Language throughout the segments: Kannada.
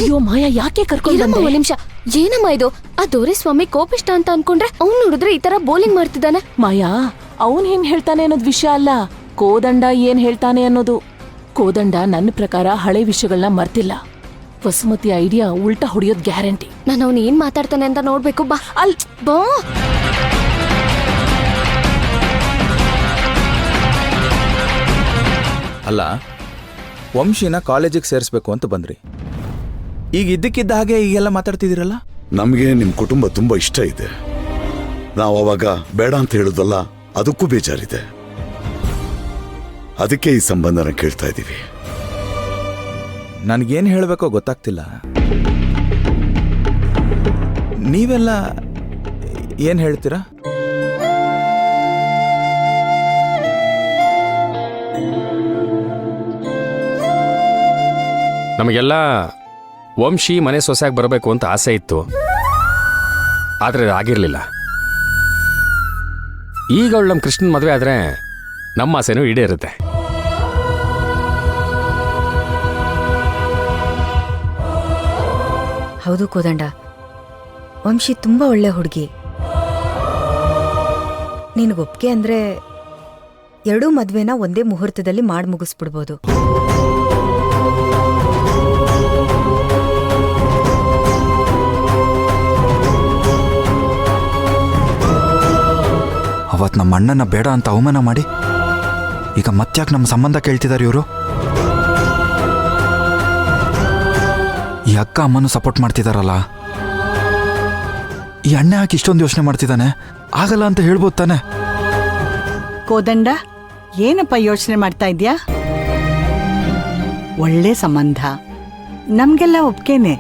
ಅಯ್ಯೋ ಮಾಯಾ, ಯಾಕೆ ಕರ್ಕೊಂಡು ಒಂದ್ ನಿಮಿಷ. ಏನಮ್ಮ ಇದು? ಆ ದೊರೆಸ್ವಾಮಿ ಕೋಪಿಷ್ಟ ಅಂತ ಅನ್ಕೊಂಡ್ರೆ ಅವ್ನು ನೋಡಿದ್ರೆ ಈ ತರ ಬೋಲಿಂಗ್ ಮಾಡ್ತಿದ್ದಾನೆ. ಮಾಯಾ, ಅವನ್ ಏನ್ ಹೇಳ್ತಾನೆ ಅನ್ನೋದು ವಿಷಯ ಅಲ್ಲ, ಕೋದಂಡ ಏನ್ ಹೇಳ್ತಾನೆ ಅನ್ನೋದು. ಕೋದಂಡ ನನ್ನ ಪ್ರಕಾರ ಹಳೆ ವಿಷಯಗಳನ್ನ ಮರ್ತಿಲ್ಲ. ವಸುಮತಿ ಐಡಿಯಾ ಉಲ್ಟಾ ಹೊಡಿಯೋದ್ ಗ್ಯಾರಂಟಿ. ನಾನು ಅವ್ನು ಏನ್ ಮಾತಾಡ್ತಾನೆ ಅಂತ ನೋಡ್ಬೇಕು. ಬಾ ಬಾ. ಅಲ್ಲ, ವಂಶಿನ ಕಾಲೇಜಿಗೆ ಸೇರಿಸ್ಬೇಕು ಅಂತ ಬಂದ್ರಿ. ಈಗ ಇದ್ದಕ್ಕಿದ್ದ ಹಾಗೆ ಈಗೆಲ್ಲ ಮಾತಾಡ್ತಿದ್ದೀರಲ್ಲ. ನಮಗೆ ನಿಮ್ ಕುಟುಂಬ ತುಂಬಾ ಇಷ್ಟ ಇದೆ. ನಾವು ಅವಾಗ ಬೇಡ ಅಂತ ಹೇಳುದಲ್ಲ, ಅದಕ್ಕೂ ಬೇಜಾರಿದೆ. ಅದಕ್ಕೆ ಈ ಸಂಬಂಧನ ಕೇಳ್ತಾ ಇದ್ದೀವಿ. ನನಗೇನು ಹೇಳಬೇಕೋ ಗೊತ್ತಾಗ್ತಿಲ್ಲ. ನೀವೆಲ್ಲ ಏನು ಹೇಳ್ತೀರಾ? ನಮಗೆಲ್ಲ ವಂಶಿ ಮನೆ ಸೊಸೆಯಾಗಿ ಬರಬೇಕು ಅಂತ ಆಸೆ ಇತ್ತು, ಆದರೆ ಆಗಿರಲಿಲ್ಲ. ಈಗ ಅವಳು ನಮ್ಮ ಕೃಷ್ಣನ ಮದುವೆ ಆದರೆ ನಮ್ಮ ಆಸೆನೂ ಈಡೇರುತ್ತೆ. ಹೌದು ಕೋದಂಡ, ವಂಶಿ ತುಂಬಾ ಒಳ್ಳೆ ಹುಡುಗಿ. ನಿನಗೊಪ್ಪಿಗೆ ಅಂದ್ರೆ ಎರಡೂ ಮದ್ವೆನ ಒಂದೇ ಮುಹೂರ್ತದಲ್ಲಿ ಮಾಡಿ ಮುಗಿಸ್ಬಿಡ್ಬೋದು. ಅವತ್ತು ನಮ್ಮ ಅಣ್ಣನ ಬೇಡ ಅಂತ ಅವಮಾನ ಮಾಡಿ ಈಗ ಮತ್ತ್ಯಾಕೆ ನಮ್ಮ ಸಂಬಂಧ ಕೇಳ್ತಿದ್ದಾರೆ ಇವರು? ಈ ಅಕ್ಕ ಅಮ್ಮನೂ ಸಪೋರ್ಟ್ ಮಾಡ್ತಿದಾರಲ್ಲ, ಈ ಅಣ್ಣ ಯಾಕೆ ಇಷ್ಟೊಂದು ಯೋಚನೆ ಮಾಡ್ತಿದ್ದಾನೆ? ಆಗಲ್ಲ ಅಂತ ಹೇಳ್ಬೋದು ತಾನೆ? ಕೋದಂಡ, ಏನಪ್ಪ ಯೋಚನೆ ಮಾಡ್ತಾ ಇದ್ಯಾ? ಒಳ್ಳೆ ಸಂಬಂಧ, ನಮ್ಗೆಲ್ಲ ಒಪ್ಕೆನೆ.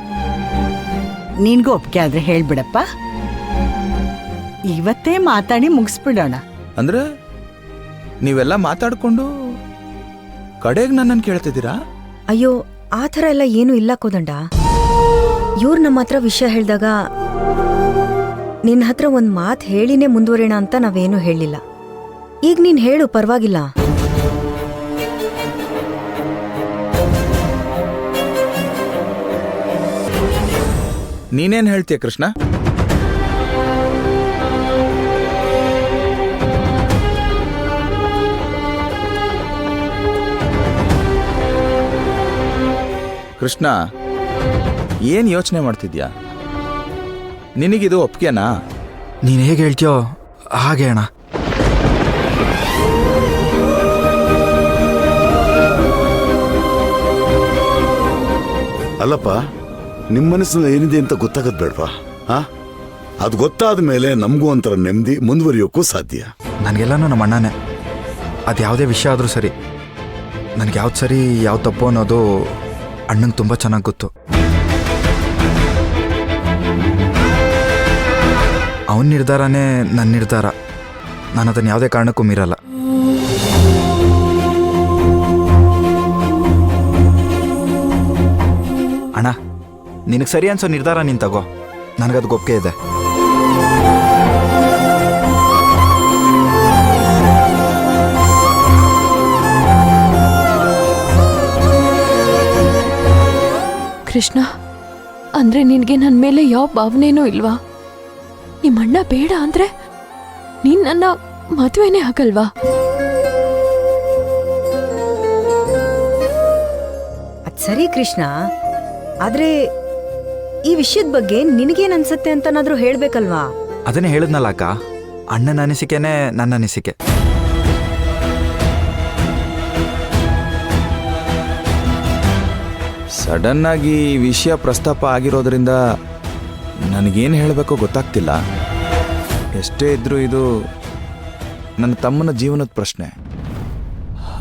ನಿನ್ಗೂ ಒಪ್ಕೆ ಆದ್ರೆ ಹೇಳ್ಬಿಡಪ್ಪ. ಇವತ್ತೇ ಮಾತಾಡಿ ಮುಗಿಸ್ಬಿಡೋಣ. ಅಂದ್ರೆ ನೀವೆಲ್ಲ ಮಾತಾಡ್ಕೊಂಡು ಕಡೆಗೆ ನನ್ನನ್ನು ಕೇಳ್ತಿದ್ದೀರಾ? ಅಯ್ಯೋ, ಆ ಥರ ಎಲ್ಲ ಏನೂ ಇಲ್ಲ ಕೋದಂಡ. ಇವ್ರು ನಮ್ಮ ಹತ್ರ ವಿಷಯ ಹೇಳಿದಾಗ ನಿನ್ನ ಹತ್ರ ಒಂದು ಮಾತು ಹೇಳಿನೇ ಮುಂದುವರಿಯೋಣ ಅಂತ ನಾವೇನೂ ಹೇಳಿಲ್ಲ. ಈಗ ನೀನು ಹೇಳು, ಪರವಾಗಿಲ್ಲ. ನೀನೇನು ಹೇಳ್ತೀಯ ಕೃಷ್ಣ? ಕೃಷ್ಣ, ಏನು ಯೋಚನೆ ಮಾಡ್ತಿದ್ಯಾ? ನಿನಗಿದು ಒಪ್ಗೆನಾ? ನೀನು ಹೇಗೆ ಹೇಳ್ತೀಯೋ ಹಾಗೆ ಅಣ್ಣ. ಅಲ್ಲಪ್ಪ, ನಿಮ್ಮ ಮನಸ್ಸಿನಲ್ಲಿ ಏನಿದೆ ಅಂತ ಗೊತ್ತಾಗದ್ ಬೇಡ್ವಾ? ಅದು ಗೊತ್ತಾದ ಮೇಲೆ ನಮಗೂ ಒಂಥರ ನೆಮ್ಮದಿ, ಮುಂದುವರಿಯೋಕ್ಕೂ ಸಾಧ್ಯ. ನನಗೆಲ್ಲನೂ ನಮ್ಮ ಅಣ್ಣನೇ. ಅದು ಯಾವುದೇ ವಿಷಯ ಆದರೂ ಸರಿ, ನನಗೆ ಯಾವ್ದು ಸರಿ ಯಾವ್ದು ತಪ್ಪು ಅನ್ನೋದು ಅಣ್ಣಂಗೆ ತುಂಬ ಚೆನ್ನಾಗಿ ಗೊತ್ತು. ಅವನ ನಿರ್ಧಾರನೇ ನನ್ನ ನಿರ್ಧಾರ. ನಾನು ಅದನ್ನು ಯಾವುದೇ ಕಾರಣಕ್ಕೂ ಮೀರಲ್ಲ. ಅಣ್ಣ, ನಿನಗೆ ಸರಿ ಅನ್ಸೋ ನಿರ್ಧಾರ ನೀನು ತಗೋ, ನನಗದು ಒಪ್ಪಿಗೆ ಇದೆ. ಕೃಷ್ಣ, ಅಂದ್ರೆ ನಿನ್ಗೆ ನನ್ನ ಮೇಲೆ ಯಾವ ಭಾವನೆನೂ ಇಲ್ವಾ? ನಿಮ್ಮಣ್ಣ ಬೇಡ ಅಂದ್ರೆ ನೀನ್ ನನ್ನ ಮದುವೆನೇ ಆಗಲ್ವಾ? ಅದ್ ಸರಿ ಕೃಷ್ಣ, ಆದ್ರೆ ಈ ವಿಷಯದ ಬಗ್ಗೆ ನಿನಗೇನ್ ಅನ್ಸತ್ತೆ ಅಂತನಾದ್ರೂ ಹೇಳ್ಬೇಕಲ್ವಾ? ಅದನ್ನೇ ಹೇಳಿದ್ನಲ್ಲ ಅಕ್ಕ, ಅಣ್ಣನ ಅನಿಸಿಕೆನೇ ನನ್ನ ಅನಿಸಿಕೆ. ಸಡನ್ ಆಗಿ ವಿಷಯ ಪ್ರಸ್ತಾಪ ಆಗಿರೋದ್ರಿಂದ ನನಗೇನು ಹೇಳಬೇಕೋ ಗೊತ್ತಾಗ್ತಿಲ್ಲ. ಎಷ್ಟೇ ಇದ್ರೂ ಇದು ನನ್ನ ತಮ್ಮನ ಜೀವನದ ಪ್ರಶ್ನೆ.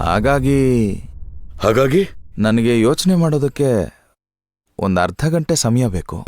ಹಾಗಾಗಿ ನನಗೆ ಯೋಚನೆ ಮಾಡೋದಕ್ಕೆ ಒಂದು ಅರ್ಧ ಗಂಟೆ ಸಮಯ ಬೇಕು.